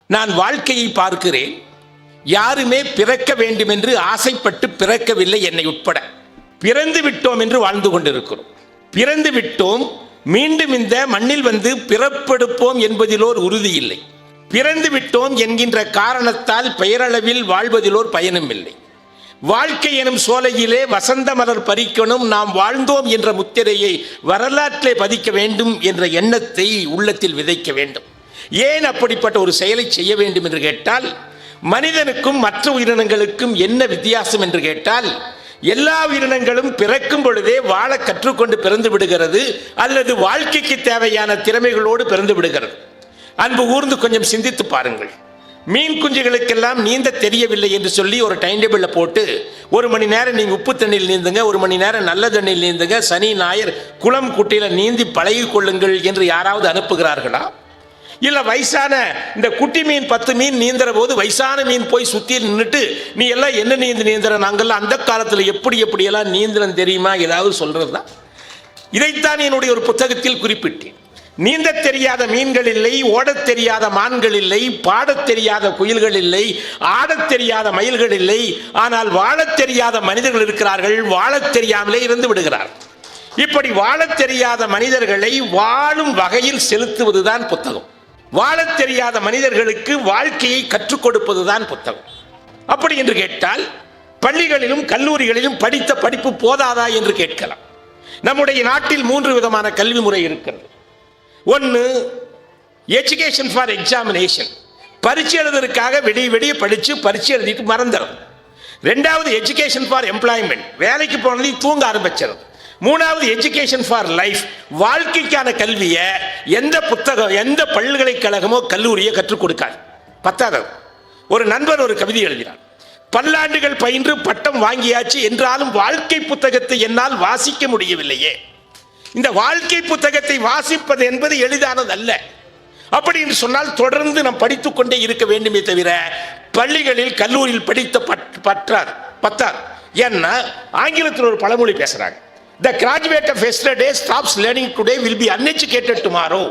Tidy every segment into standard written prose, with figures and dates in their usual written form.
நான் வாழ்க்கையை பார்க்கிறேன். யாருமே பிறக்க வேண்டும் என்று ஆசைப்பட்டு பிறக்கவில்லை, என்னை உட்பட. பிறந்து விட்டோம் என்று வாழ்ந்து கொண்டிருக்கிறோம். பிறந்து விட்டோம், மீண்டும் இந்த மண்ணில் வந்து பிறப்பெடுப்போம் என்பதிலோர் உறுதி இல்லை. பிறந்து விட்டோம் என்கின்ற காரணத்தால் பெயரளவில் வாழ்வதிலோர் பயனும் இல்லை. வாழ்க்கை எனும் சோலையிலே வசந்த மலர் பறிக்கணும், நாம் வாழ்ந்தோம் என்ற முத்திரையை வரலாற்றிலே பதிக்க வேண்டும் என்ற எண்ணத்தை உள்ளத்தில் விதைக்க வேண்டும். ஏன் அப்படிப்பட்ட ஒரு செயலை செய்ய வேண்டும் என்று கேட்டால், மனிதனுக்கும் மற்ற உயிரினங்களுக்கும் என்ன வித்தியாசம் என்று கேட்டால், எல்லா உயிரினங்களும் பிறக்கும் பொழுதே வாழ கற்றுக்கொண்டு பிறந்து விடுகிறது, அல்லது வாழ்க்கைக்கு தேவையான திறமைகளோடு பிறந்து விடுகிறது. அன்பு கூர்ந்து கொஞ்சம் சிந்தித்து பாருங்கள். மீன் குஞ்சுகளுக்கெல்லாம் நீந்த தெரியவில்லை என்று சொல்லி ஒரு டைம் டேபிளில் போட்டு 1 மணி நேரம் நீங்கள் உப்பு தண்ணியில் நீந்துங்க, 1 மணி நேரம் நல்ல தண்ணியில் நீந்துங்க, சனி ஞாயிறு குளம் குட்டையில் நீந்தி பழகி கொள்ளுங்கள் என்று யாராவது அனுப்புகிறார்களா? இல்லை வயசான இந்த குட்டி மீன் 10 மீன் நீந்துற போது வயசான மீன் போய் சுற்றி நின்றுட்டு நீ எல்லாம் என்ன நீந்துற, நாங்கள்லாம் அந்த காலத்தில் எப்படியெல்லாம் நீந்திரம் தெரியுமா ஏதாவது சொல்கிறது தான். இதைத்தான் என்னுடைய ஒரு புத்தகத்தில் குறிப்பிட்டேன். நீந்த தெரியாத மீன்கள் இல்லை, ஓடத் தெரியாத மான்கள் இல்லை, பாடத் தெரியாத குயில்கள் இல்லை, ஆடத் தெரியாத மயில்கள் இல்லை. ஆனால் வாழத் தெரியாத மனிதர்கள் இருக்கிறார்கள், வாழத் தெரியாமலே இருந்து விடுகிறார்கள். இப்படி வாழத் தெரியாத மனிதர்களை வாழும் வகையில் செலுத்துவதுதான் புத்தகம். வாழத் தெரியாத மனிதர்களுக்கு வாழ்க்கையை கற்றுக் கொடுப்பதுதான் புத்தகம். அப்படி என்று கேட்டால், பள்ளிகளிலும் கல்லூரிகளிலும் படித்த படிப்பு போதாதா என்று கேட்கலாம். நம்முடைய நாட்டில் 3 விதமான கல்வி முறை இருக்கிறது. ஒன்று, எஜுகேஷன் ஃபார் எக்ஸாமினேஷன், பரீட்சை எழுதுறதுக்காக வெடிய படித்து பரீட்சை எழுதிட்டு மறந்துடும். 2வது எஜுகேஷன் ஃபார் எம்ப்ளாய்மெண்ட், வேலைக்கு போனதையும் தூங்க ஆரம்பிச்சிடும். 3வது எஜுகேஷன் ஃபார் லைஃப், வாழ்க்கைக்கான கல்வியை எந்த புத்தகம் எந்த பல்கலைக்கழகமோ கல்லூரியை கற்றுக் கொடுக்காது. 10வது, ஒரு நண்பர் ஒரு கவிதை எழுதினார். பல்லாண்டுகள் பயின்று பட்டம் வாங்கியாச்சு என்றாலும் வாழ்க்கை புத்தகத்தை என்னால் வாசிக்க முடியவில்லையே. இந்த வாழ்க்கை புத்தகத்தை வாசிப்பது என்பது எளிதானது அல்ல. அப்படி என்று சொன்னால் தொடர்ந்து நாம் படித்துக் கொண்டே இருக்க வேண்டுமே தவிர பள்ளிகளில் கல்லூரியில் படித்த பத்தாது. ஏன்னா ஆங்கிலத்தில் ஒரு பழமொழி பேசுறாங்க, the graduate of yesterday stops learning today will be uneducated tomorrow.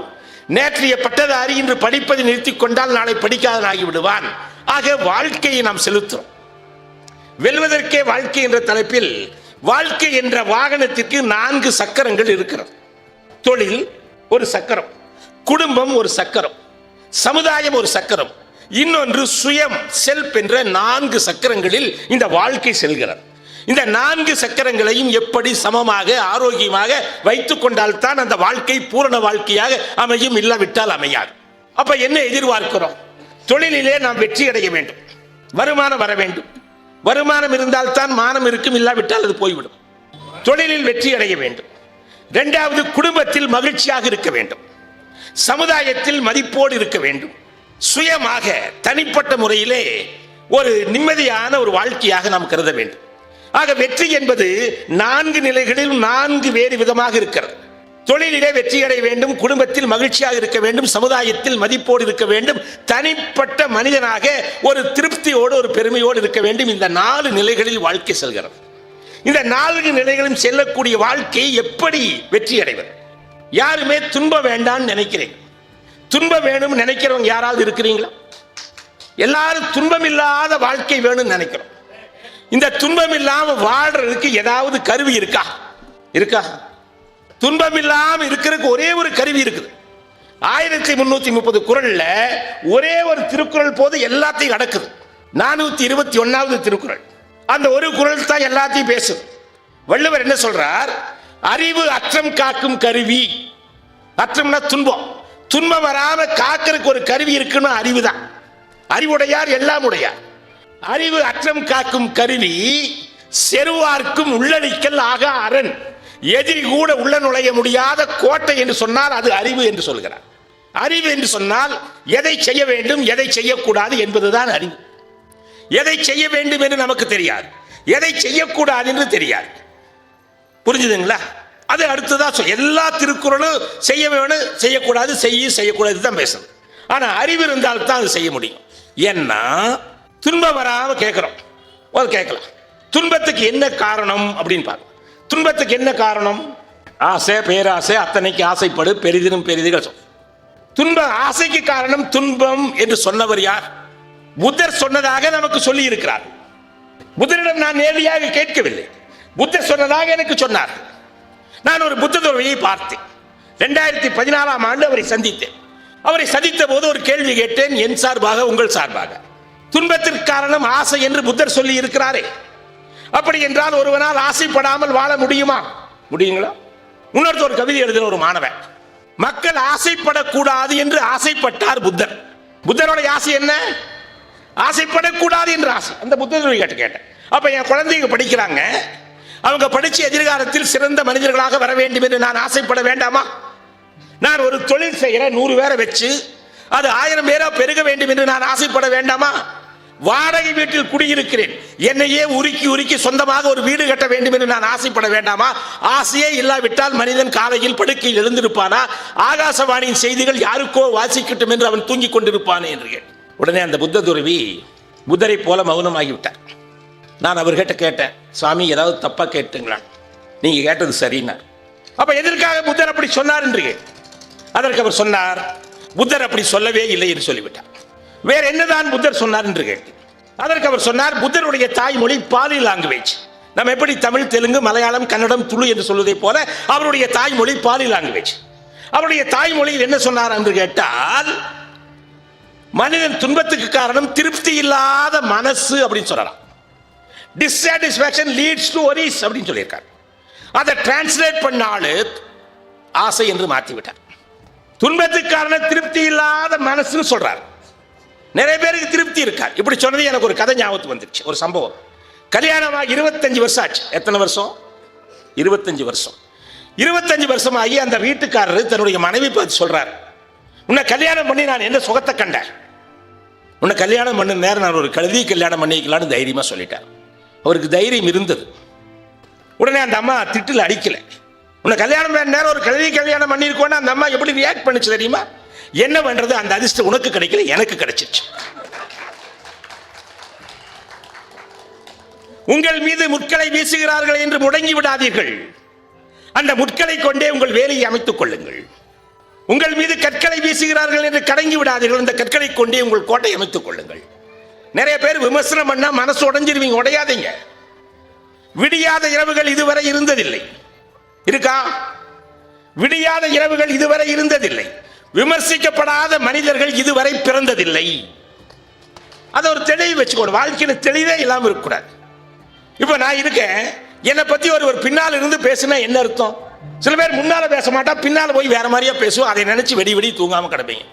நேற்றைய பட்டதாரி இன்று படிப்பதை நிறுத்திக் கொண்டால் நாளை படிக்காதன் ஆகிவிடுவான். ஆக வாழ்க்கையை நாம் செலுத்துறோம். வெல்வதற்கே வாழ்க்கை என்ற தலைப்பில் வாழ்க்கை என்ற வாகனத்திற்கு 4 சக்கரங்கள் இருக்கிறது. தொழில் ஒரு சக்கரம், குடும்பம் ஒரு சக்கரம், சமுதாயம் ஒரு சக்கரம், இன்னொன்று சுயம் செல்ஃப் என்ற 4 சக்கரங்களில் இந்த வாழ்க்கை செல்கிறது. இந்த 4 சக்கரங்களையும் எப்படி சமமாக ஆரோக்கியமாக வைத்துக் கொண்டால்தான் அந்த வாழ்க்கை பூரண வாழ்க்கையாக அமையும், இல்லாவிட்டால் அமையாது. அப்ப என்ன எதிர்பார்க்கிறோம்? தொழிலிலே நாம் வெற்றி அடைய வேண்டும், வருமானம் வர வேண்டும். வருமானம் இருந்தால்தான் மானம் இருக்கும், இல்லாவிட்டால் அது போய்விடும். தொழிலில் வெற்றி அடைய வேண்டும். 2வது, குடும்பத்தில் மகிழ்ச்சியாக இருக்க வேண்டும், சமுதாயத்தில் மதிப்போடு இருக்க வேண்டும், சுயமாக தனிப்பட்ட முறையிலே ஒரு நிம்மதியான ஒரு வாழ்க்கையாக நாம் கருத வேண்டும். ஆக வெற்றி என்பது 4 நிலைகளில் 4 வேறு விதமாக இருக்கிறது. தொழிலிலே வெற்றி அடைய வேண்டும், குடும்பத்தில் மகிழ்ச்சியாக இருக்க வேண்டும், சமுதாயத்தில் மதிப்போடு இருக்க வேண்டும், தனிப்பட்ட மனிதனாக ஒரு திருப்தியோடு ஒரு பெருமையோடு இருக்க வேண்டும். இந்த 4 நிலைகளில் வாழ்க்கை செல்கிறது. இந்த 4 நிலைகளும் செல்லக்கூடிய வாழ்க்கை எப்படி வெற்றி அடைவது? யாருமே துன்பம் வேண்டாம்னு நினைக்கிறேன். துன்பம் வேணும் நினைக்கிறவங்க யாராவது இருக்கிறீங்களா? எல்லாரும் துன்பம் இல்லாத வாழ்க்கை வேணும்னு நினைக்கிறோம். இந்த துன்பம் இல்லாம வாழ்றதுக்கு ஏதாவது கருவி இருக்கா? துன்பம் இல்லாமல் இருக்கிறதுக்கு ஒரே ஒரு கருவி இருக்குது. 1330 குறள்ல ஒரே ஒரு திருக்குறள் போது எல்லாத்தையும் அடக்குது. 421வது திருக்குறள், அந்த ஒரு குறள் தான் எல்லாத்தையும் பேசுது. வள்ளுவர் என்ன சொல்றார்? அறிவு அற்றம் காக்கும் கருவி. அற்றம்னா துன்பம். துன்பம் வராம காக்கிறதுக்கு ஒரு கருவி இருக்குன்னா அறிவு தான். அறிவுடையார் எல்லாம் உடையார். அறிவு அற்றம் காக்கும் கருவி, செருவார்க்கும் உள்ளழிக்கல் ஆக அரண். எதிரி கூட உள்ள நுழைய முடியாத கோட்டை என்று சொன்னால் அது அறிவு என்று சொல்கிறார். அறிவு என்று சொன்னால் எதை செய்ய வேண்டும் எதை செய்யக்கூடாது என்பதுதான் அறிவு. எதை செய்ய வேண்டும் என்று நமக்கு தெரியாது, எதை செய்யக்கூடாது என்று தெரியாது. புரிஞ்சுதுங்களா? அது அடுத்ததான் எல்லா திருக்குறளும் செய்ய வேணும் செய்யக்கூடாது செய்யக்கூடாது தான் பேசணும். ஆனா அறிவு இருந்தால் தான் அது செய்ய முடியும். ஏன்னா துன்பம் வராம கேட்கிறோம், கேட்கலாம். துன்பத்துக்கு என்ன காரணம் அப்படின்னு பார்க்கலாம். துன்பத்துக்கு என்ன காரணம்? ஆசை, பேராசை, அத்தனைக்கு ஆசைப்படு, பெரிதினும் பெரிதுகள் சொல். ஆசைக்கு காரணம் துன்பம் என்று சொன்னவர் யார்? புத்தர் சொன்னதாக நமக்கு சொல்லி இருக்கிறார். புத்தரிடம் நான் நேரடியாக கேட்கவில்லை, புத்தர் சொன்னதாக எனக்கு சொன்னார். நான் ஒரு புத்த துறவியை பார்த்தேன். 2014ஆம் ஆண்டு அவரை சந்தித்தேன். அவரை சந்தித்த போது ஒரு கேள்வி கேட்டேன், என் சார்பாக உங்கள் சார்பாக. துன்பத்திற்கு காரணம் ஆசை என்று புத்தர் சொல்லி இருக்கிறாரே, அப்படி என்றால் ஒருவனால் ஆசைப்படாமல் வாழ முடியுமா? முடியுங்களா? இன்னொருத்தர் ஒரு கவிதை எழுதின ஒரு மாணவன், மக்கள் ஆசைப்படக்கூடாது என்று ஆசைப்பட்டார் புத்தர். புத்தருடைய ஆசை என்ன? ஆசைப்படக்கூடாது என்று ஆசை. அந்த புத்தர் கேட்டேன். அப்ப என் குழந்தைங்க படிக்கிறாங்க, அவங்க படிச்சு எதிர்காலத்தில் சிறந்த மனிதர்களாக வர வேண்டும் என்று நான் ஆசைப்பட வேண்டாமா? நான் ஒரு தொழில் செய்கிற 100 பேரை வச்சு அது 1000 பேரா பெருக வேண்டும் என்று நான் ஆசைப்பட வேண்டாமா? வாடகை வீட்டில் குடியிருக்கிறேன், என்னையே உருக்கி உருக்கி சொந்தமாக ஒரு வீடு கட்ட வேண்டும் என்று நான் ஆசைப்பட வேண்டாமா? ஆசையே இல்லாவிட்டால் மனிதன் காலையில் படுக்கையில் எழுந்திருப்பானா? ஆகாசவாணியின் செய்திகள் யாருக்கோ வாசிக்கட்டும் என்று அவன் தூங்கிக் கொண்டிருப்பானே என்று கேட்டேன். உடனே அந்த புத்த துறவி புத்தரை போல மௌனமாகிவிட்டார். நான் அவர்கிட்ட கேட்டேன், சுவாமி ஏதாவது தப்பா கேட்டுங்களா? நீங்க கேட்டது சரின்னார். அப்ப எதற்காக புத்தர் அப்படி சொன்னார் என்று அதற்கு அவர் சொன்னார், புத்தர் அப்படி சொல்லவே இல்லை என்று சொல்லிவிட்டார். வேற என்னதான் புத்தர் சொன்னார் என்று கேட்டேன். அதற்கு அவர் சொன்னார், புத்தருடைய தாய்மொழி பாலி லாங்குவேஜ். நம்ம எப்படி தமிழ், தெலுங்கு, மலையாளம், கன்னடம், துளு என்று சொல்வதை போல அவருடைய தாய்மொழி பாலி லாங்குவேஜ். அவருடைய தாய்மொழியில் என்ன சொன்னார் என்று கேட்டால், மனிதன் துன்பத்துக்கு காரணம் திருப்தி இல்லாத மனசு அப்படின்னு சொல்லலாம். dissatisfaction leads to worries அப்படின்னு சொல்லியிருக்கார். அதை டிரான்ஸ்லேட் பண்ணாலு ஆசை என்று மாற்றிவிட்டார். துன்பத்துக்கு காரணம் திருப்தி இல்லாத மனசுன்னு சொல்றார். நிறைய பேருக்கு திருப்தி இருக்கார். இப்படி சொன்னது எனக்கு ஒரு கதை ஞாபகத்துக்கு வந்துருச்சு. ஒரு சம்பவம். கல்யாணமாக 25 வருஷம் ஆச்சு. எத்தனை வருஷம்? 25 வருஷம். 25 வருஷமாகி அந்த வீட்டுக்காரர் தன்னுடைய மனைவி பார்த்து சொல்றார், உன்னை கல்யாணம் பண்ணி நான் என்ன சுகத்தை கண்டேன்? உன்னை கல்யாணம் பண்ண நேரம் நான் ஒரு கழுதி கல்யாணம் பண்ணிக்கலான்னு தைரியமா சொல்லிட்டார். அவருக்கு தைரியம் இருந்தது. உடனே அந்த அம்மா திட்டில் அடிக்கல. உன்னை கல்யாணம் பண்ண நேரம் ஒரு கழுதி கல்யாணம் பண்ணிருக்கோன்னா அந்த அம்மா எப்படி ரியாக்ட் பண்ணிச்சு தெரியுமா? என்ன பண்றது, அந்த அதிர்ஷ்டம் உனக்கு கிடைக்கல, எனக்கு கிடைச்சிச்சு. உங்கள் மீது முட்களை வீசுகிறார்கள் என்று முடங்கி விடாதீர்கள். அந்த முட்களை கொண்டே உங்கள் வேலையை அமைத்துக் கொள்ளுங்கள். உங்கள் மீது கற்களை வீசுகிறார்கள் என்று கடங்கி விடாதீர்கள். அந்த கற்களை கொண்டே உங்கள் கோட்டை அமைத்துக் கொள்ளுங்கள். நிறைய பேர் விமர்சனம் பண்ணா மனசு உடைஞ்சிருவீங்க. உடையாதீங்க. விடியாத இரவுகள் இதுவரை இருந்ததில்லை. இருக்கா? விடியாத இரவுகள் இதுவரை இருந்ததில்லை. விமர்சிக்கப்படாத மனிதர்கள் இதுவரை பிறந்ததில்லை. அதை ஒரு தெளிவு வச்சுக்கணும். வாழ்க்கையில தெளிவே இல்லாமல் இருக்கக்கூடாது. இப்ப நான் இருக்கேன், என்னை பத்தி ஒரு பின்னால் இருந்து பேசுனா என்ன அர்த்தம்? சில பேர் முன்னால பேச மாட்டா, பின்னால போய் வேற மாதிரியா பேசுவோம். அதை நினைச்சு வெடி வெடி தூங்காம கிடப்பீங்க.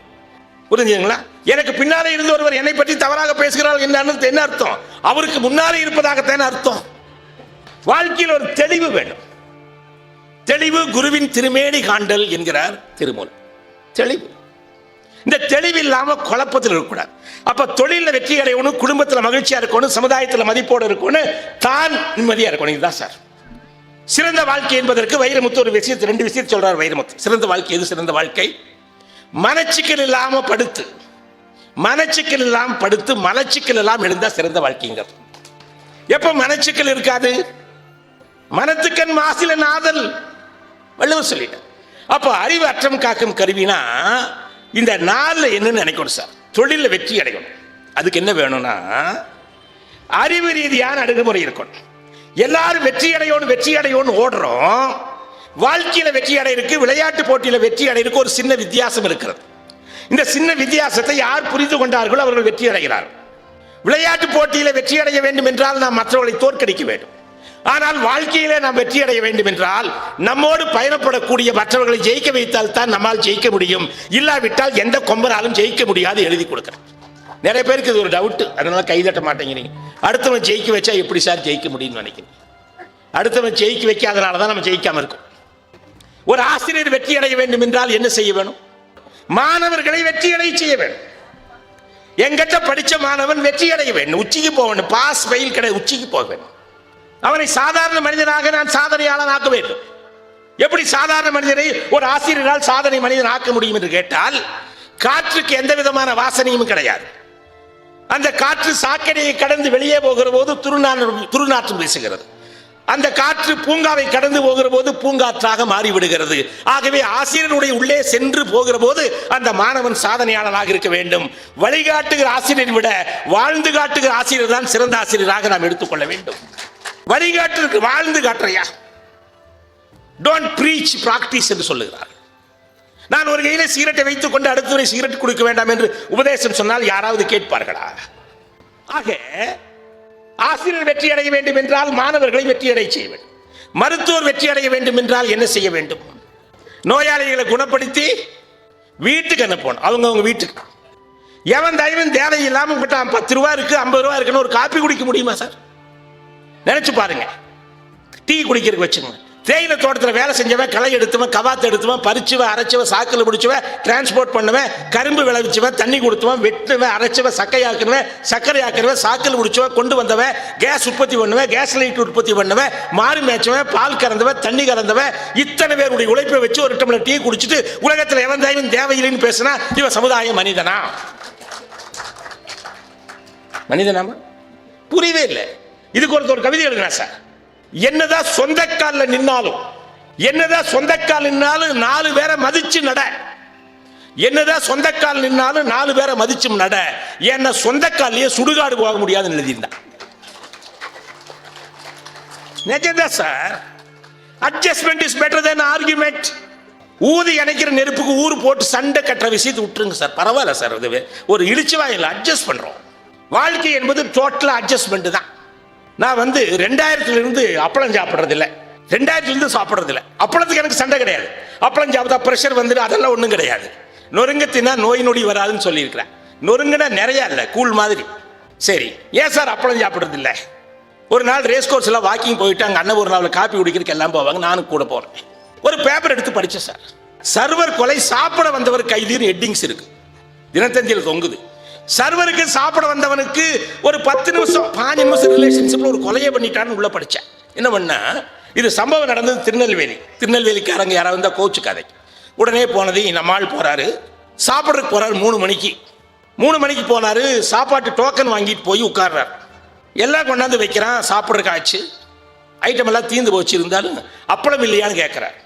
புரிஞ்சுங்களா? எனக்கு பின்னாலே இருந்து ஒருவர் என்னை பற்றி தவறாக பேசுகிறார் என்ன அர்த்தம்? அவருக்கு முன்னாலே இருப்பதாகத்தான அர்த்தம். வாழ்க்கையில் ஒரு தெளிவு வேணும். தெளிவு குருவின் திருமேனி காண்டல் என்கிறார் திருமூல். தெளிவு. இந்த தெளிவு இல்லாம குழப்பத்தில் இருக்கக்கூடாது. அப்ப தொழில வெற்றி அடையணும், குடும்பத்தில் மகிழ்ச்சியா இருக்கணும், சமுதாயத்தில் மதிப்போடு இருக்கணும், தான் நிம்மதியா இருக்கணும். இதுதான் சார் சிறந்த வாழ்க்கை என்பதற்கு வைரமுத்து ஒரு விஷயத்தை 2 விஷயத்தை சொல்றார். வைரமுத்து, சிறந்த வாழ்க்கை எது? சிறந்த வாழ்க்கை மனச்சிக்கல் இல்லாம படுத்து, மனச்சிக்கல் இல்லாம படுத்து மலச்சிக்கல் எல்லாம் எழுந்தா சிறந்த வாழ்க்கைங்க. எப்ப மனச்சிக்கல் இருக்காது? மனத்துக்கண் மாசில நாதல் வள்ளுவர் சொல்லிட்டார். அப்ப அறிவு அற்றம் காக்கும் கருவினா இந்த நாள்ல என்னன்னு நினைக்கணும் சார். தொழில வெற்றி அடையணும். அதுக்கு என்ன வேணும்னா அறிவு ரீதியான அணுகுமுறை இருக்கணும். எல்லாரும் வெற்றி அடையோன்னு ஓடுறோம். வாழ்க்கையில வெற்றி அடையிருக்கு, விளையாட்டு போட்டியில வெற்றி அடையிருக்கு ஒரு சின்ன வித்தியாசம் இருக்கிறது. இந்த சின்ன வித்தியாசத்தை யார் புரிந்து கொண்டார்களோ அவர்கள் வெற்றி அடைகிறார்கள். விளையாட்டு போட்டியில வெற்றி அடைய வேண்டும் என்றால் நாம் மற்றவர்களை தோற்கடிக்க வேண்டும். ஆனால் வாழ்க்கையிலே நாம் வெற்றி அடைய வேண்டும் என்றால் நம்மோடு பயணப்படக்கூடிய மற்றவர்களை ஜெயிக்க வைத்தால் தான் நம்மால் ஜெயிக்க முடியும். இல்லாவிட்டால் எந்த கொம்பராலும் ஜெயிக்க முடியாது எழுதி கொடுக்கிறேன். நிறைய பேருக்கு இது ஒரு டவுட், அதனால கைதட்ட மாட்டேங்கிறீங்க. அடுத்தவன் ஜெயிக்க வச்சா எப்படி சார் ஜெயிக்க முடியும்னு நினைக்கிறேன். அடுத்தவன் ஜெயிக்க வைக்காதனால தான் நம்ம ஜெயிக்காம இருக்கோம். ஒரு ஆசிரியர் வெற்றி அடைய வேண்டும் என்றால் என்ன செய்ய வேணும்? மாணவர்களை வெற்றி அடைய செய்ய வேண்டும். எங்கிட்ட படிச்ச மாணவன் வெற்றி அடைய வேண்டும், உச்சிக்கு போக வேண்டும். பாஸ் ஃபெயில் கிடையாது, உச்சிக்கு போக வேண்டும். அவனை சாதாரண மனிதனாக நான் சாதனையாளன் ஆக்க வேண்டும். எப்படி சாதாரண மனிதனை ஒரு ஆசிரியரால் சாதனை மனிதன் ஆக்க முடியும் என்று கேட்டால், காற்றுக்கு எந்த விதமான வாசனையும் கிடையாது. அந்த காற்று சாக்கடையை கடந்து வெளியே போகிற போது துருநாற்றம் வீசுகிறது. அந்த காற்று பூங்காவை கடந்து போகிற போது பூங்காற்றாக மாறிவிடுகிறது. ஆகவே ஆசிரியருடைய உள்ளே சென்று போகிற போது அந்த மாணவன் சாதனையாளனாக இருக்க வேண்டும். வழிகாட்டுகிற ஆசிரியரை விட வாழ்ந்து காட்டுகிற ஆசிரியர் தான் சிறந்த ஆசிரியராக நாம் எடுத்துக்கொள்ள வேண்டும். வழிகாட்டு வாழ்ந்து காட்டுறையா, டோன்ட் பிரீச், பிராக்டிஸ் என்று சொல்லுகிறார். நான் ஒரு கையில சிகரெட்டை வைத்துக் கொண்டு அடுத்தவரை சிகரெட் கொடுக்க வேண்டாம் என்று உபதேசம் சொன்னால் யாராவது கேட்பார்களா? ஆக ஆசிரியர் வெற்றி அடைய வேண்டும் என்றால் மாணவர்களை வெற்றி அடைய செய்ய வேண்டும். மருத்துவர் வெற்றி அடைய வேண்டும் என்றால் என்ன செய்ய வேண்டும்? நோயாளிகளை குணப்படுத்தி வீட்டுக்கு அனுப்பணும். அவங்க வீட்டுக்கு எவன் தயவும் தேவையில்லாமல் 10 ரூபா இருக்கு 50 ரூபா இருக்குன்னு ஒரு காப்பி குடிக்க முடியுமா சார்? நினைச்சு பாருங்க. டீ குடிக்கிறதுக்கு வச்சுங்க. தேயிலை தோட்டத்தில் வேலை செஞ்சவன், களை எடுத்தவன், கவாத்து எடுத்தவன், பறிச்சுவன், அரைச்சவன், சாக்கில் பிடிச்சவன், டிரான்ஸ்போர்ட் பண்ணவன், கரும்பு விளைவிச்சவன், தண்ணி கொடுத்தவன், வெட்டுவன், அரைச்சவன், சக்கையாக்குனவன், சர்க்கரை ஆக்குறவன், சாக்கில் பிடிச்சவன், கொண்டு வந்தவன், கேஸ் உற்பத்தி பண்ணுவன், கேஸ் லைட் உற்பத்தி பண்ணவன், மாறு மேய்ச்சவன், பால் கறந்தவன், தண்ணி கறந்தவன், இத்தனை பேருடைய உழைப்பை வச்சு ஒரு டம்ளர் டீ குடிச்சிட்டு உலகத்தில் எவன் தயவும் தேவையில்லைன்னு பேசினா இவன் சமுதாய மனிதனா? மனிதனாமா? புரியவே இல்லை. இதுக்கு ஒரு கவிதை எழுதுனா சார், என்னதான் சொந்த காலில் நின்னாலும், என்னதான் சொந்த கால் நின்னாலும் 4 பேரை மதிச்சு நட, என்னதான் சொந்த கால் நின்னாலும் 4 பேரை மதிச்சும் நட, என்ன சொந்த காலிலேயே சுடுகாடு போக முடியாதுன்னு எழுதியிருந்தான். நிஜம்தான் sir. Adjustment is better then argument. ஊதி இணைக்கிற நெருப்புக்கு ஊர் போட்டு சண்டை கட்டுற விஷயத்தை விட்டுருங்க சார். பரவாயில்ல சார், அது ஒரு இழிச்சு வாயில் அட்ஜஸ்ட் பண்றோம். வாழ்க்கை என்பது டோட்டலா அட்ஜஸ்ட்மெண்ட் தான். நான் 2000 அப்பளம் சாப்பிட்றது இல்லை, 2000 சாப்பிட்றது இல்லை. அப்பளத்துக்கு எனக்கு சண்டை கிடையாது. அப்பளம் சாப்பிட்டா பிரஷர் வந்துடும், அதெல்லாம் ஒன்றும் கிடையாது. நொறுங்க தின்னா நோய் நொடி வராதுன்னு சொல்லியிருக்கிறேன். நொறுங்குனா நிறையா இல்லை, கூழ் மாதிரி. சரி, ஏன் சார் அப்பளம் சாப்பிட்றது இல்லை? ஒரு நாள் ரேஸ் கோர்ஸ் எல்லாம் வாக்கிங் போயிட்டு அங்கே அண்ணன் ஒரு நாள் காப்பி குடிக்கிறதுக்கு எல்லாம் போவாங்க, நானும் கூட போகிறேன். ஒரு பேப்பர் எடுத்து படித்தேன் சார். சர்வர் கொலை, சாப்பிட வந்தவர் கைதின்னு ஹெட்டிங்ஸ் இருக்கு, தினத்தந்தியில் தொங்குது. சர்வருக்கு சாப்பிட வந்தவனுக்கு ஒரு 10 நிமிஷம் 5 நிமிஷம் ரிலேஷன்ஷிப்ல ஒரு கொலையை பண்ணிட்டான்னு உள்ள படித்தேன். என்ன பண்ணா, இது சம்பவம் நடந்தது திருநெல்வேலிக்காரங்க யாராவது இருந்தால் கோச்சு கதை. உடனே போனது நம்மால் போறாரு, சாப்பிட்றதுக்கு போறாரு. 3 மணிக்கு போனாரு. சாப்பாட்டு டோக்கன் வாங்கிட்டு போய் உட்கார்றாரு. எல்லாம் கொண்டாந்து வைக்கிறான், சாப்பிட்றதுக்கு ஆச்சு. ஐட்டம் எல்லாம் தீர்ந்து போச்சு. இருந்தாலும் அப்பளம் இல்லையான்னு கேட்கிறார்.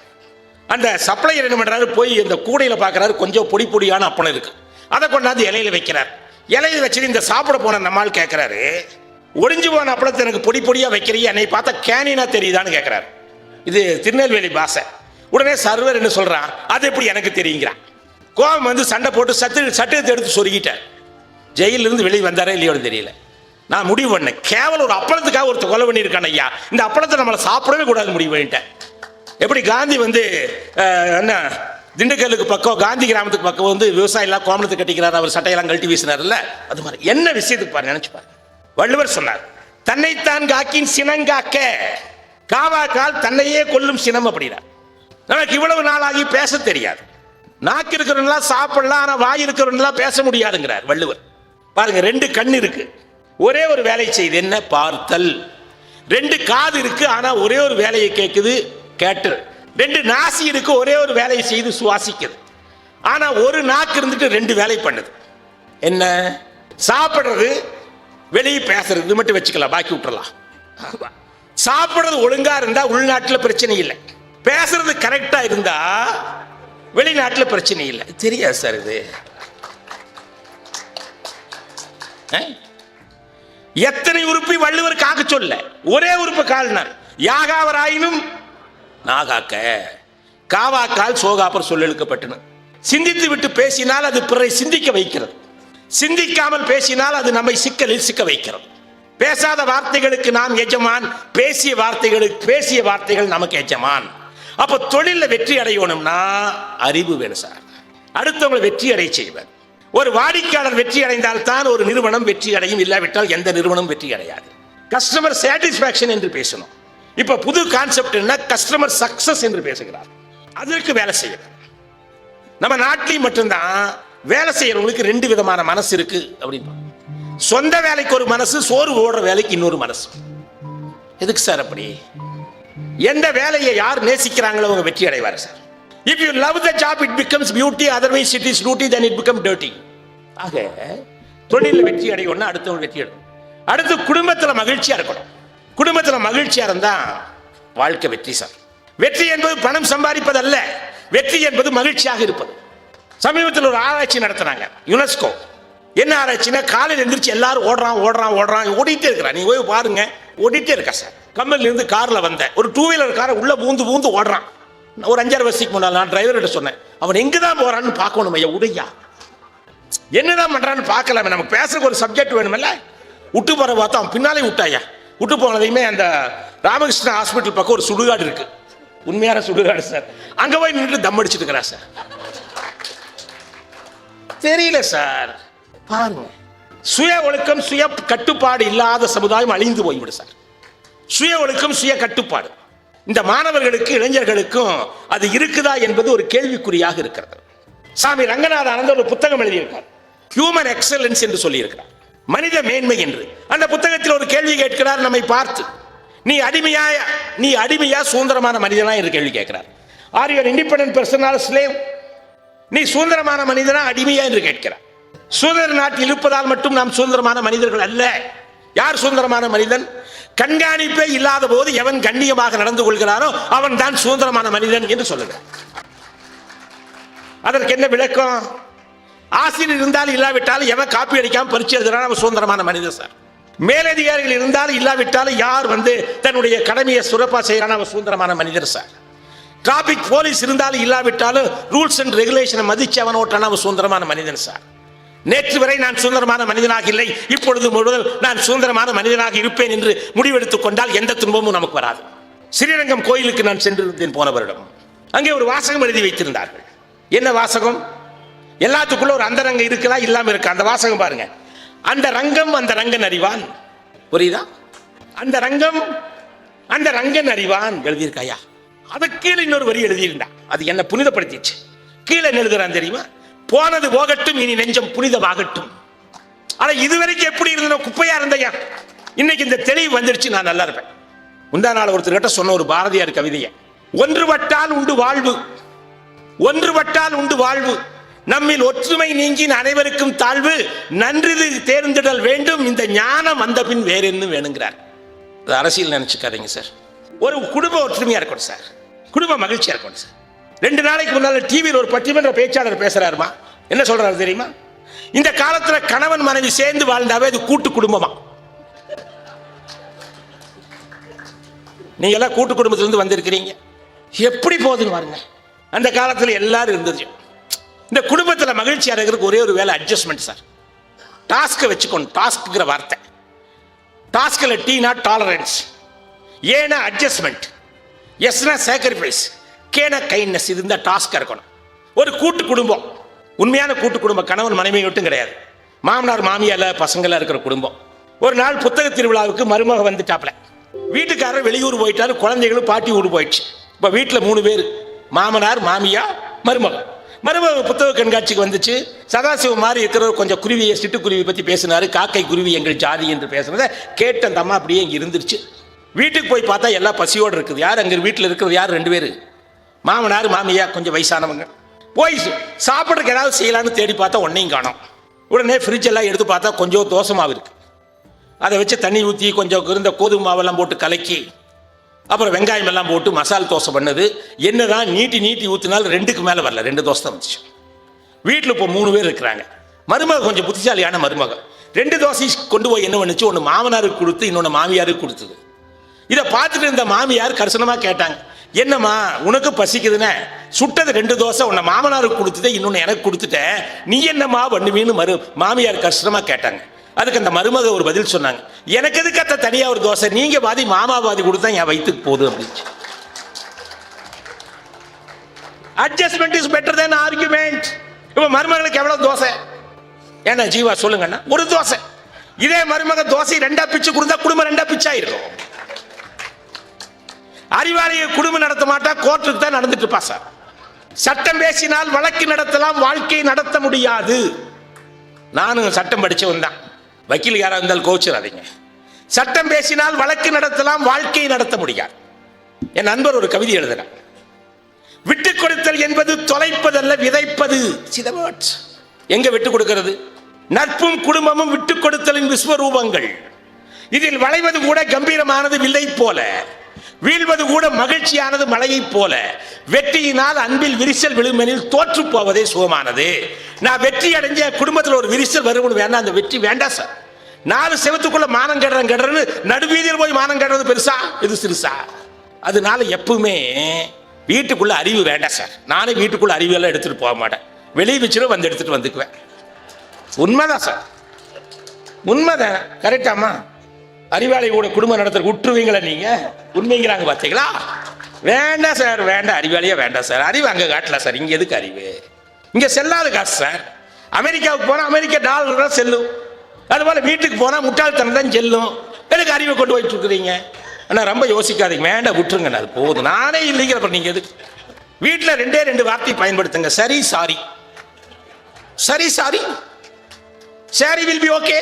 அந்த சப்ளையர் என்ன பண்றாரு, போய் இந்த கூடையில பார்க்கறாரு, கொஞ்சம் பொடி பொடியான அப்பளம் இருக்கு. அதை கொண்டாந்து இலையில வைக்கிறார். இலையில வச்சு இந்த சாப்பிட போன நம்மால் கேட்கிறாரு, ஒடிஞ்சு போன அப்பளத்தை எனக்கு பொடி பொடியா வைக்கிறீங்க, என்னை பார்த்தா கேனினா தெரியுதான்னு கேட்கிறாரு. இது திருநெல்வேலி பாஷை. உடனே சர்வர் என்ன சொல்றான், அது எப்படி எனக்கு தெரியுங்கிறான். கோபம் வந்து சண்டை போட்டு சட்டத்தை எடுத்து சொருகிட்டார். ஜெயிலிருந்து வெளியே வந்தாரே இல்லையோன்னு தெரியல. நான் முடிவு பண்ணேன், கேவலம் ஒரு அப்பளத்துக்காக ஒருத்தர் கொலை பண்ணியிருக்கான் ஐயா, இந்த அப்பளத்தை நம்மளை சாப்பிடவே கூடாது முடிவு பண்ணிட்டேன். எப்படி காந்தி என்ன திண்டுக்கல்லுக்கு பக்கம், காந்தி கிராமத்துக்கு பக்கம் விவசாயிலாம் கோமணத்தை கட்டிக்கிறார், அவர் சட்டையெல்லாம் கழட்டி வீசினார்ல, அது மாதிரி என்ன விஷயத்துக்கு பாரு, நினைச்சு பாரு. வள்ளுவர் சொன்னார், தன்னைத்தான் காக்கின் சினங்காக்க, காவாக்கால் தன்னையே கொல்லும் சினம் அப்படின்னார். நமக்கு இவ்வளவு நாளாகி பேச தெரியாது. நாக்கு இருக்கிறவங்களா சாப்பிடலாம், ஆனா வாய் இருக்கிறவங்களா பேச முடியாதுங்கிறார் வள்ளுவர். பாருங்க, 2 கண் இருக்கு, ஒரே ஒரு வேலை செய்யுது, என்ன? பார்த்தல். 2 காது இருக்கு, ஆனா ஒரே ஒரு வேலையை கேட்குது, கேட்டு. 2 நாசி இருக்கு, ஒரே ஒரு வேலையை செய்து சுவாசிக்குது. ஆனா ஒரு நாக்கு இருந்துட்டு 2 வேலை பண்ணுது. என்ன? சாப்பிடுறது, வெளியே பேசுறது, இது மட்டும் வச்சுக்கலாம், பாக்கி விட்டுறலாம். சாப்பிடுறது ஒழுங்கா இருந்தா உள்நாட்டில் பிரச்சனை இல்லை, பேசுறது கரெக்டா இருந்தா வெளிநாட்டில் பிரச்சனை இல்லை. தெரியாது சார் இது. எத்தனை உறுப்பை வள்ளுவர் காக்க சொல்ல, ஒரே உறுப்பு கால்னார். யாகாவராயினும் நாகாக்க, காவாக்கால் சோகாப்பர் சொல்லெழுக்கப்பட்டன. சிந்தித்து விட்டு பேசினால் அது பிறரை சிந்திக்க வைக்கிறது, சிந்திக்காமல் பேசினால் அது நம்மை சிக்கலில் சிக்க வைக்கிறது. பேசாத வார்த்தைகளுக்கு நாம் எஜமான், பேசிய வார்த்தைகள் நமக்கு எஜமான். அப்ப தொழில வெற்றி அடையணும்னா அறிவு வேணும் சார். அடுத்தவங்களை வெற்றி அடைய செய்வார். ஒரு வாடிக்கையாளர் வெற்றி அடைந்தால் தான் ஒரு நிறுவனம் வெற்றி அடையும், இல்லாவிட்டால் எந்த நிறுவனம் வெற்றி அடையாது. கஸ்டமர் சாட்டிஸ்பாக்சன் என்று பேசணும். இப்ப புது கான்செப்ட் என்ன? கஸ்டமர் சக்சஸ் என்று பேசுகிறார். அதற்கு வேலை செய்யணும். நம்ம நாட்டில் மட்டும்தான் வேலை செய்யறவங்களுக்கு 2 விதமான மனசு இருக்கு அப்படின்னு. சொந்த வேலைக்கு ஒரு மனசு, சோறு ஓடுற வேலைக்கு இன்னொரு மனசு. எதுக்கு சார் அப்படி? எந்த வேலையை யார் நேசிக்கிறாங்களோ அவங்க வெற்றி அடைவார் sir. If you love the job, it becomes beauty. Otherwise, it is duty, then it becomes dirty. ஆக தொழிலில் வெற்றி அடையணும்னா அடுத்தவங்க வெற்றி அடையணும். அடுத்து குடும்பத்தில் மகிழ்ச்சியா இருக்கணும். குடும்பத்தில் மகிழ்ச்சியா இருந்தா வாழ்க்கை வெற்றி சார். வெற்றி என்பது பணம் சம்பாதிப்பது அல்ல, வெற்றி என்பது மகிழ்ச்சியாக இருப்பது. சமீபத்தில் ஒரு ஆராய்ச்சி நடத்தினாங்க யுனெஸ்கோ. என்ன ஆராய்ச்சினா, காலையில் எந்திரிச்சு எல்லாரும் ஓடுறான் ஓடிட்டே இருக்கிறான். நீங்க போய் பாருங்க, ஓடிட்டே இருக்கா சார். கம்பெனில இருந்து கார்ல வந்த ஒரு 2 வீலர் காரை உள்ள பூந்து ஓடுறான். ஒரு 5-6 வருஷத்துக்கு முன்னால் நான் டிரைவர்கிட்ட சொன்னேன், அவன் எங்கதான் போறான்னு பார்க்கணும் ஐயா, உடையா என்னதான் பண்றான்னு பார்க்கலாமே, நமக்கு பேசுறதுக்கு ஒரு சப்ஜெக்ட் வேணுமில்ல. விட்டு போற பார்த்தா அவன் பின்னாலே விட்டாயா. விட்டு போனதையுமே அந்த ராமகிருஷ்ணா ஹாஸ்பிட்டல் பக்கம் ஒரு சுடுகாடு இருக்கு, உண்மையான சுடுகாடு சார். அங்க போய் நின்று தம் அடிச்சுட்டு இருக்கிறா சார். தெரியல சார். பாருங்க, சுய ஒழுக்கம் சுய கட்டுப்பாடு இல்லாத சமுதாயம் அழிந்து போய்விடும் சார். சுய ஒழுக்கம் சுய கட்டுப்பாடு இந்த மாணவர்களுக்கு இளைஞர்களுக்கும் அது இருக்குதா என்பது ஒரு கேள்விக்குறியாக இருக்கிறது. சாமி ரங்கநாத ஆனந்த ஒரு புத்தகம் எழுதியிருக்கார், ஹியூமன் எக்ஸலன்ஸ் என்று சொல்லியிருக்கிறார், மனித மேன்மை என்று. அந்த புத்தகத்தில் ஒரு கேள்வி கேட்கிறார் நம்மை பார்த்து, நீ அடிமையா சுதந்திரமான மனிதனா என்று கேள்வி கேட்கிறார். Are you an independent person or slave? நீ சுதந்திரமான மனிதனா அடிமையா என்று கேட்கிறார். சுதந்திர நாட்டில் இருப்பதால் மட்டும் நாம் சுதந்திரமான மனிதர்கள் அல்ல. யார் சுதந்திரமான மனிதன்? கண்காணிப்பே இல்லாத போது எவன் கண்ணியமாக நடந்து கொள்கிறானோ அவன் தான் சுதந்திரமான மனிதன் என்று சொல்லுகிறார். அதற்கு என்ன விளக்கம்? ஆசிரியர் இருந்தாலும் இல்லாவிட்டாலும் எவன் காப்பி அடிக்காம பரீட்சை எழுதுறான் அவன் சுதந்திரமான மனிதன் சார். மேலதிகாரிகள் இருந்தாலும் இல்லாவிட்டாலும் யார் தன்னுடைய கடமையை சிறப்பா செய்யறான் அவன் சுதந்திரமான மனிதர் சார். டிராபிக் போலீஸ் இருந்தாலும் இல்லாவிட்டாலும் ரூல்ஸ் அண்ட் ரெகுலேஷனை மதிச்சு அவன் ஓட்டான அவன் சுதந்திரமான மனிதன் சார். நேற்று வரை நான் சுதந்திரமான மனிதனாக இல்லை, இப்பொழுது முதல் நான் சுதந்திரமான மனிதனாக இருப்பேன் என்று முடிவெடுத்துக் கொண்டால் எந்த துன்பமும் நமக்கு வராது. ஸ்ரீரங்கம் கோயிலுக்கு நான் சென்றிருந்தேன் போன வருடம். அங்கே ஒரு வாசகம் எழுதி வைத்திருந்தார்கள். என்ன வாசகம்? எல்லாத்துக்குள்ள ஒரு அந்தரங்கம் இருக்குதா இல்லாம இருக்கா? அந்த வாசகம் பாருங்க. அந்த ரங்கம் அந்த ரங்கன் அறிவான். புரியுதா? அந்த ரங்கம் அந்த ரங்கன் அறிவான் எழுதியிருக்காயா. அதுக்கு கீழே இன்னொரு வரி எழுதியிருந்தா, அது என்ன புனிதப்படுத்திச்சு. கீழே என்ன எழுதுறான் தெரியுமா? போனது போகட்டும், இனி நெஞ்சம் புனிதமாகட்டும். ஆனா இதுவரைக்கும் எப்படி இருந்த குப்பையா இருந்தையா, இன்னைக்கு இந்த தெளிவு வந்துருச்சு, நான் நல்லா இருப்பேன். முந்தா நாள் ஒருத்தர்கிட்ட சொன்ன ஒரு பாரதியார் கவிதையை, ஒன்றுபட்டால் உண்டு வாழ்வு, ஒன்றுபட்டால் உண்டு வாழ்வு, நம்மில் ஒற்றுமை நீங்கி அனைவருக்கும் தாழ்வு, நன்றிது தேர்ந்திடல் வேண்டும், இந்த ஞானம் வந்த பின் வேற என்ன வேணுங்கிறார். அரசியல் நினைச்சுக்காதீங்க சார். ஒரு குடும்ப ஒற்றுமையா இருக்கணும் சார், குடும்ப மகிழ்ச்சியா இருக்கணும் சார். 2 நாளைக்கு முன்னால டிவியில் ஒரு பட்டிமன்ற பேச்சாளர் பேசுறாருமா. என்ன சொல்றாரு தெரியுமா? இந்த காலத்துல கணவன் மனைவி சேர்ந்து வாழ்ந்தாவே அது கூட்டு குடும்பமா. நீங்க எல்லாம் கூட்டு குடும்பத்திலிருந்து வந்திருக்கிறீங்க, எப்படி போகுதுன்னு பாருங்க. அந்த காலத்துல எல்லாரும் இருந்தது. இந்த குடும்பத்தில் மகிழ்ச்சியா இருக்கிறதுக்கு ஒரே ஒரு வேலை அட்ஜஸ்ட்மெண்ட் சார். டாஸ்கை வச்சுக்கணும். டாஸ்க்குங்கிற வார்த்தை, டாஸ்கில் டீனா டாலரன்ஸ், ஏனா அட்ஜஸ்ட்மெண்ட், எஸ்னா சாக்ரிஃபைஸ், கேனா கைண்ட்னஸ். இது இந்த டாஸ்காக இருக்கணும். ஒரு கூட்டு குடும்பம், உண்மையான கூட்டு குடும்பம், கணவன் மனைவி மட்டும் கிடையாது, மாமனார் மாமியார் பசங்களாக இருக்கிற குடும்பம். ஒரு நாள் புத்தக திருவிழாவுக்கு மருமக வந்துட்டாப்ல. வீட்டுக்காரர் வெளியூர் போயிட்டாரு, குழந்தைகளும் பாட்டி ஊர் போயிடுச்சு. இப்போ வீட்டில் 3 பேர், மாமனார் மாமியா மருமக. மருமக புத்தக கண்காட்சிக்கு வந்துச்சு. சதாசிவம் மாதிரி இருக்கிறவர் கொஞ்சம் குருவியை, சிட்டுக்குருவி பற்றி பேசினார். காக்கை குருவி எங்கள் ஜாதி என்று பேசுனதை கேட்ட அந்த அம்மா அப்படியே இங்கே இருந்துருச்சு. வீட்டுக்கு போய் பார்த்தா எல்லாம் பசியோடு இருக்குது. யார் அங்கே வீட்டில் இருக்கிறது? யார்? 2 பேர், மாமனார் மாமியா, கொஞ்சம் வயசானவங்க. போய் சாப்பிட்றதுக்கு ஏதாவது செய்யலான்னு தேடி பார்த்தா ஒன்றையும் காணோம். உடனே ஃப்ரிட்ஜ் எல்லாம் எடுத்து பார்த்தா கொஞ்சம் தோசை மாவு இருக்குது. அதை வச்சு தண்ணி ஊற்றி கொஞ்சம் இருந்த கோதுமை மாவெல்லாம் போட்டு கலக்கி, அப்புறம் வெங்காயம் எல்லாம் போட்டு மசால் தோசை பண்ணது. என்னதான் நீட்டி ஊற்றினாலும் 2க்கு மேலே வரல, 2 தோசை தான் வந்துச்சு. வீட்டில் இப்போ 3 பேர் இருக்கிறாங்க. மருமக கொஞ்சம் புத்திசாலியான மருமக. 2 தோசை கொண்டு போய் என்ன பண்ணுச்சு, ஒன்று மாமனாருக்கு கொடுத்து இன்னொன்று மாமியாருக்கு கொடுத்தது. இதை பார்த்துட்டு இருந்த மாமியார் கரிசனமாக கேட்டாங்க, என்னம்மா உனக்கு பசிக்குதுன்னு சுட்டது 2 தோசை, உன்னை மாமனாருக்கு கொடுத்துட்டே இன்னொன்று எனக்கு கொடுத்துட்டேன், நீ என்னம்மா பண்ணுவீன்னு மாமியார் கரிசனமாக கேட்டாங்க. அதுக்கு அந்த மருமக ஒரு பதில் சொன்னாங்க, எனக்கு எதுக்கு அத்த தனியா ஒரு தோசை, நீங்க பாதி மாமா பாதி கொடுத்தா என் வயிற்றுக்கு போகுது அப்படின்னு. Adjustment is better then argument. இப்ப மருமகளுக்கு எவ்வளவு தோசை? ஏன்னா ஜீவா சொல்லுங்கன்னா ஒரு தோசை. இதே மருமக தோசை 2ஆ பிச்சு கொடுத்தா குடும்பம் 2ஆ பிச்சா இருக்கும். அறிவாளியை குடும்பம் நடத்த மாட்டா, கோர்ட்டுக்கு தான் நடந்துட்டு இருப்பா சார். சட்டம் பேசினால் வழக்கு நடத்தலாம், வாழ்க்கையை நடத்த முடியாது. நானும் சட்டம் படிச்சவன் தான், வக்கீல் யாரா இருந்தாலும் கோச்சிடாதீங்க. சட்டம் பேசினால் வழக்கு நடத்தலாம், வாழ்க்கையை நடத்த முடியாது. என் நண்பர் ஒரு கவிதை எழுதுறார், விட்டுக் கொடுத்தல் என்பது தொலைப்பதல்ல விதைப்பது. எங்க விட்டுக் கொடுக்கிறது? நட்பும் குடும்பமும் விட்டுக் கொடுத்தலின் விஸ்வரூபங்கள். இதில் வளைவது கூட கம்பீரமானது வில்லை போல, வீழ்வது கூட மகிழ்ச்சியானது மழையைப் போல, வெற்றியினால் அன்பில் விரிசல் விழுமெனில் தோற்று போவதே சுகமானது. நான் வெற்றி அடைஞ்ச குடும்பத்தில் ஒரு விரிசல் வரும்னு வேண்டாம், அந்த வெற்றி வேண்டாம் சார். 4 செவத்துக்குள்ள மானம் கெடுறன்னு நடுவீதியில் போய் மானம் கெடுறது பெருசா இது சிறுசா? அதனால எப்பவுமே வீட்டுக்குள்ள அறிவு வேண்டாம் சார். நானே வீட்டுக்குள்ள அறிவியெல்லாம் எடுத்துட்டு போக மாட்டேன், வெளியே வச்சுட்டு வந்து எடுத்துட்டு வந்துக்குவேன். உண்மைதான் சார், உண்மைதான். கரெக்டாமா? அறிவாளியோட குடும்பம் நடத்துற விட்டுருவீங்களா நீங்க? உண்மைங்கிறாங்க பார்த்தீங்களா? வேண்டாம் சார், வேண்டாம், அறிவாளியே வேண்டாம் சார். அறிவு அங்கே காட்டல சார், இங்கே எதுக்கு அறிவு? இங்கே செல்லாத காசு சார். அமெரிக்காவுக்கு போனால் அமெரிக்கா டாலர் தான் செல்லும், அதுபோல வீட்டுக்கு போனால் முட்டாள்தனம் தான் செல்லும். எனக்கு அறிவை கொண்டு போயிட்டு இருக்கிறீங்க. ஆனால் ரொம்ப யோசிக்காதீங்க, வேண்டாம், விட்டுருங்க, அது போதும். நானே இல்லைங்கிற அப்புறம் நீங்கள் எதுக்கு? வீட்டில் 2 வார்த்தை பயன்படுத்துங்க. சரி சாரி, சரி sorry, sorry will be okay.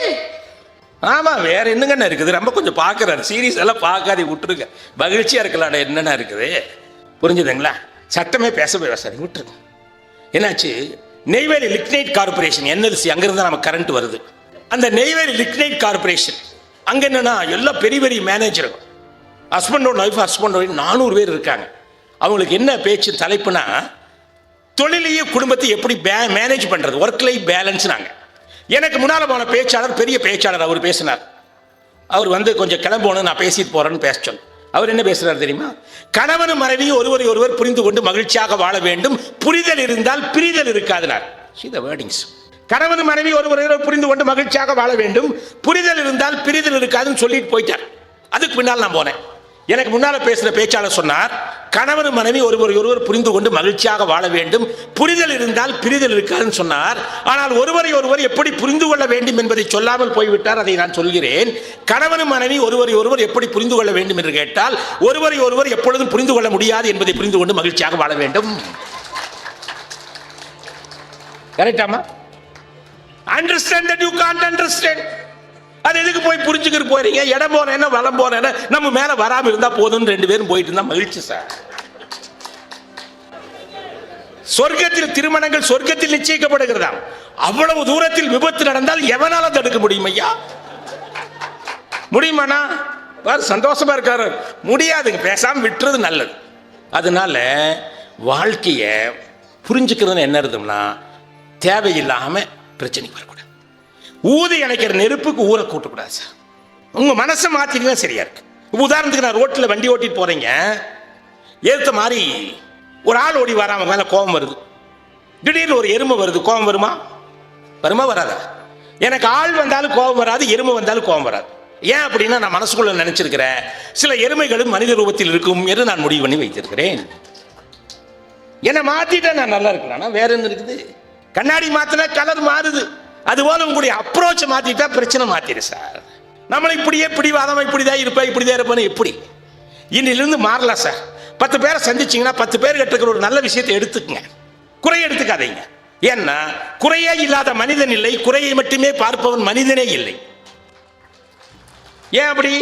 ஆமா, வேற என்னங்கண்ணா இருக்குது? ரொம்ப கொஞ்சம் பார்க்குறாரு, சீரியஸ் எல்லாம் பார்க்காதே, விட்டுருங்க. மகிழ்ச்சியாக இருக்கலாட என்னென்ன இருக்குது, புரிஞ்சுதுங்களா? சட்டமே பேசவே சார், விட்டுருங்க. என்னாச்சு? நெய்வேலி லிக்னைட் கார்பரேஷன் NLC, அங்கிருந்து நமக்கு கரண்ட் வருது. அந்த நெய்வேலி லிக்னைட் கார்பரேஷன் அங்கே என்னன்னா எல்லாம் பெரிய பெரிய மேனேஜர், ஹஸ்பண்டோட ஒய்ஃப், ஹஸ்பண்டோட 400 பேர் இருக்காங்க. அவங்களுக்கு என்ன பேச்சு தலைப்புனா, தொழிலையும் குடும்பத்தை எப்படி மேனேஜ் பண்ணுறது, ஒர்க் லைஃப் பேலன்ஸ். நாங்கள் எனக்கு முன்னால் போன பேச்சாளர், பெரிய பேச்சாளர், அவர் பேசினார். அவர் கொஞ்சம் கிளம்பணும், நான் பேசிட்டு போறேன்னு பேச சொன்ன. அவர் என்ன பேசுறாரு தெரியுமா? கணவனும் மனைவியும் ஒருவரை ஒருவர் புரிந்து கொண்டு மகிழ்ச்சியாக வாழ வேண்டும், புரிதல் இருந்தால் பிரிதல் இருக்காதுனார். See the wordings. கணவனும் மனைவி ஒருவரை ஒருவர் புரிந்து கொண்டு மகிழ்ச்சியாக வாழ வேண்டும், புரிதல் இருந்தால் பிரிதல் இருக்காதுன்னு சொல்லிட்டு போயிட்டார். அதுக்கு பின்னால் நான் போனேன். எனக்கு முன்னால பேசுற பேச்சாளர் சொன்னார், கணவனும் மனைவி ஒருவர் ஒருவர் புரிந்து கொண்டு மகிழ்ச்சியாக வாழ வேண்டும், புரிதல் இருந்தால் பிரிதல் இருக்காதுன்னு சொன்னார். ஆனால் ஒருவரை ஒருவர் எப்படி புரிந்து கொள்ள வேண்டும் என்பதை சொல்லாமல் போய்விட்டார். அதை நான் சொல்கிறேன். கணவனும் மனைவி ஒருவரை ஒருவர் எப்படி புரிந்து கொள்ள வேண்டும் என்று கேட்டால், ஒருவரை ஒருவர் எப்பொழுதும் புரிந்து கொள்ள முடியாது என்பதை புரிந்து கொண்டு மகிழ்ச்சியாக வாழ வேண்டும். கரெக்டாமா? Understand that you can't understand. அது எதுக்கு போய் புரிஞ்சுக்கிட்டு போறீங்க? இடம் போறேன்னா வளம் போறேன்னா நம்ம மேல வராம இருந்தா போதும், 2 பேரும் போயிட்டு இருந்தா மகிழ்ச்சி சார். சொர்க்கத்தில் திருமணங்கள் சொர்க்கத்தில் நிச்சயிக்கப்படுகிறதா? அவ்வளவு தூரத்தில் விபத்து நடந்தால் எவனால தடுக்க முடியும் ஐயா? முடியுமாண்ணா? சந்தோஷமா இருக்காரு. முடியாதுங்க, பேசாம விட்டுறது நல்லது. அதனால வாழ்க்கைய புரிஞ்சுக்கிறதுன்னு என்ன இருக்கும்னா, தேவையில்லாம பிரச்சனை வரக்கூடாது. ஊதி அணைக்கிற நெருப்புக்கு ஊரை கூட்டக்கூடாது சார். உங்க மனசை மாத்தினா சரியா இருக்கு. உதாரணத்துக்கு, நான் ரோட்டில் வண்டி ஓட்டிட்டு போறேங்க, ஏற்ற மாதிரி ஒரு ஆள் ஓடி வராம மேல கோபம் வருது. திடீர்னு ஒரு எருமை வருது, கோபம் வருமா? வருமா வராதா? எனக்கு ஆள் வந்தாலும் கோபம் வராது, எருமை வந்தாலும் கோபம் வராது. ஏன் அப்படின்னா, நான் மனசுக்குள்ள நினைச்சிருக்கிறேன், சில எருமைகளும் மனித ரூபத்தில் இருக்கும் என்று நான் முடிவு பண்ணி வைத்திருக்கிறேன். என்னை மாத்திட்டா நான் நல்லா இருக்கிறேன், வேற என்ன இருக்குது? கண்ணாடி மாத்தினா கலர் மாறுது, அதுபோல உங்களுடைய அப்ரோச் மாத்திட்டா பிரச்சனை மாத்திரு சார். நம்மளை இப்படியே பிடிவாதமா இப்படிதான் இருப்பேன் இப்படிதான் இருப்பேன்னு எப்படி? இன்னிலிருந்து மாறலாம் சார். 10 பேரை சந்திச்சிங்கன்னா 10 பேர் கிட்ட ஒரு நல்ல விஷயத்தை எடுத்துக்கங்க, குறைய எடுத்துக்காதீங்க. ஏன்னா குறையே இல்லாத மனிதன் இல்லை, குறையை மட்டுமே பார்ப்பவன் மனிதனே இல்லை. ஏன் அப்படி?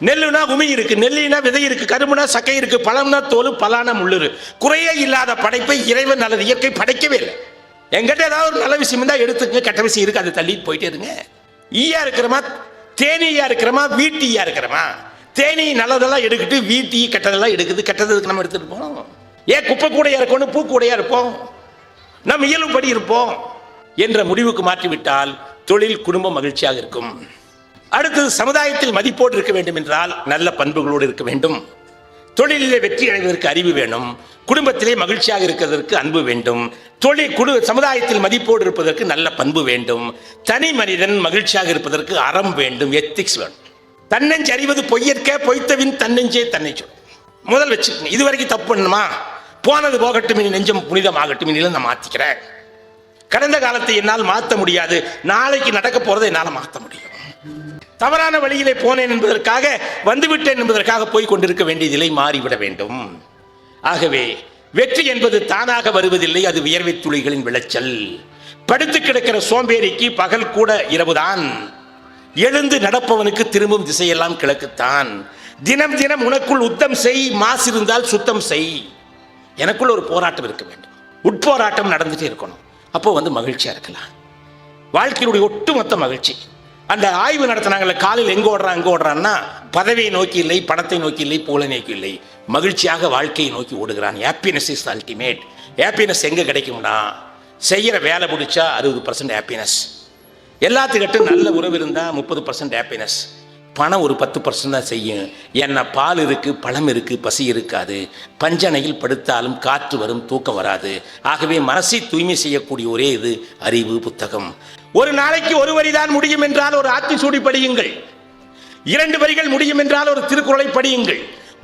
நெல்லுனா உமி இருக்கு, நெல்லினா விதை இருக்கு, கரும்புனா சக்கை இருக்கு, பழம்னா தோல், பலானா முள்ளு. குறையே இல்லாத படைப்பை இறைவன் அல்லது இயற்கை படைக்கவே இல்லை. எங்கிட்ட ஏதாவது ஒரு நல்ல விஷயம் இருந்தா எடுத்துங்க, கெட்ட விஷயம் இருக்கு அதை தள்ளிட்டு போயிட்டே இருங்க. ஈயா இருக்கிறமா, தேனீயா இருக்கிறமா, வீட்டியா இருக்கிறமா? தேனி நல்லதெல்லாம் எடுக்கிட்டு வீட்டி கெட்டதெல்லாம் எடுக்குது, கெட்டதுக்கு நம்ம எடுத்துட்டு போனோம். ஏன் குப்பை கூடையா இருக்கணும், பூ கூடையா இருப்போம், நம்ம இயலும்படி இருப்போம் என்ற முடிவுக்கு மாற்றிவிட்டால் தொழில் குடும்பம் மகிழ்ச்சியாக இருக்கும். அடுத்தது, சமுதாயத்தில் மதிப்போடு இருக்க வேண்டும் என்றால் நல்ல பண்புகளோடு இருக்க வேண்டும். தொழிலிலே வெற்றி அடைவதற்கு அறிவு வேணும், குடும்பத்திலே மகிழ்ச்சியாக இருக்கிறதற்கு அன்பு வேண்டும், சமுதாயத்தில் மதிப்போடு இருப்பதற்கு நல்ல பண்பு வேண்டும், தனி மனிதன் மகிழ்ச்சியாக இருப்பதற்கு அறம் வேண்டும், எத்திக்ஸ் வேணும். தன்னெஞ்சு அறிவது பொய்யற்க, பொய்த்தவின் தன்னெஞ்சே தன்னை சொல். முதல் வச்சுக்கோங்க. இதுவரைக்கும் தப்பு பண்ணுமா, போனது போகட்டும், இனி நெஞ்சம் புனிதமாகட்டும், இனியும் நான் மாத்திக்கிறேன். கடந்த காலத்தை என்னால் மாற்ற முடியாது, நாளைக்கு நடக்க போறதை என்னால் மாற்ற முடியும். தவறான வழியிலே போனேன் என்பதற்காக, வந்துவிட்டேன் என்பதற்காக போய் கொண்டிருக்க வேண்டியதில்லை, மாறிவிட வேண்டும். ஆகவே வெற்றி என்பது தானாக வருவதில்லை, அது வியர்வை துளிகளின் விளைச்சல். படுத்து கிடக்கிற சோம்பேறிக்கு பகல் கூட இரவுதான், எழுந்து நடப்பவனுக்கு திரும்பும் திசையெல்லாம் கிழக்குத்தான். தினம் தினம் உனக்குள் உத்தம் செய், மாசு இருந்தால் சுத்தம் செய். எனக்குள்ள ஒரு போராட்டம் இருக்க வேண்டும், உட்போராட்டம் நடந்துட்டே இருக்கணும். அப்போ மகிழ்ச்சியா இருக்கலாம். வாழ்க்கையினுடைய ஒட்டுமொத்த மகிழ்ச்சி அந்த ஆய்வு நடத்தினாங்கல்ல, காலையில் எங்கே ஓடுறான் எங்கே ஓடுறான்னா, பதவியை நோக்கி இல்லை, பணத்தை நோக்கி இல்லை, புகழை நோக்கி இல்லை, மகிழ்ச்சியாக வாழ்க்கையை நோக்கி ஓடுகிறான். Happiness is ultimate. ஹாப்பினஸ் எங்கே கிடைக்கும்னா, செய்கிற வேலை பிடிச்சா 60% ஹாப்பினஸ், எல்லாத்துக்கிட்டும் நல்ல உறவு இருந்தால் 30% ஹாப்பினஸ், பணம் ஒரு 10% தான் செய்யும். ஏன்னா பால் இருக்குது, பழம் இருக்குது, பசி இருக்காது, பஞ்சனையில் படுத்தாலும் காற்று வரும், தூக்கம் வராது. ஆகவே மனசை தூய்மை செய்யக்கூடிய ஒரே இது அறிவு, புத்தகம். ஒரு நாளைக்கு ஒரு வரிதான் முடியும் என்றால் ஒரு ஆத்திசூடி படியுங்கள், 2 வரிகள் முடியும் என்றால் ஒரு திருக்குறளை படியுங்கள்,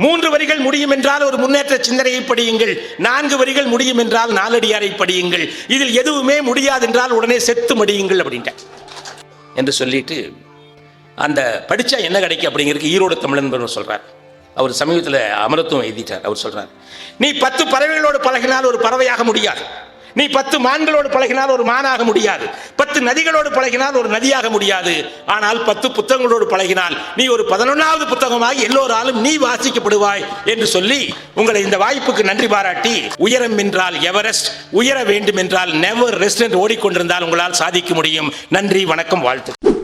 3 வரிகள் முடியும் என்றால் ஒரு முன்னேற்ற சிந்தனையை படியுங்கள், 4 வரிகள் முடியும் என்றால் 4 அடியாரை படியுங்கள், இதில் எதுவுமே முடியாது என்றால் உடனே செத்து மடியுங்கள் அப்படின்ட்டு என்று சொல்லிட்டு, அந்த படித்தா என்ன கிடைக்கும் அப்படிங்கிறதுக்கு ஈரோடு தமிழன் சொல்கிறார். அவர் சமீபத்தில் அமரத்துவம் எழுதிட்டார். அவர் சொல்கிறார், நீ 10 பறவைகளோடு பழகினால் ஒரு பறவையாக முடியாது, நீ 10 மான்களோடு பழகினால் ஒரு மானாக முடியாது, 10 நதிகளோடு பழகினால் ஒரு நதியாக முடியாது, ஆனால் 10 புத்தகங்களோடு பழகினால் நீ ஒரு 11வது புத்தகமாக எல்லோராலும் நீ வாசிக்கப்படுவாய் என்று சொல்லி உங்களை இந்த வாய்ப்புக்கு நன்றி பாராட்டி, உயரம் என்றால் எவரெஸ்ட், உயர வேண்டும் என்றால் நெவர் ரெஸ்ட் என்று ஓடிக்கொண்டிருந்தால் உங்களால் சாதிக்க முடியும். நன்றி, வணக்கம், வாழ்த்து.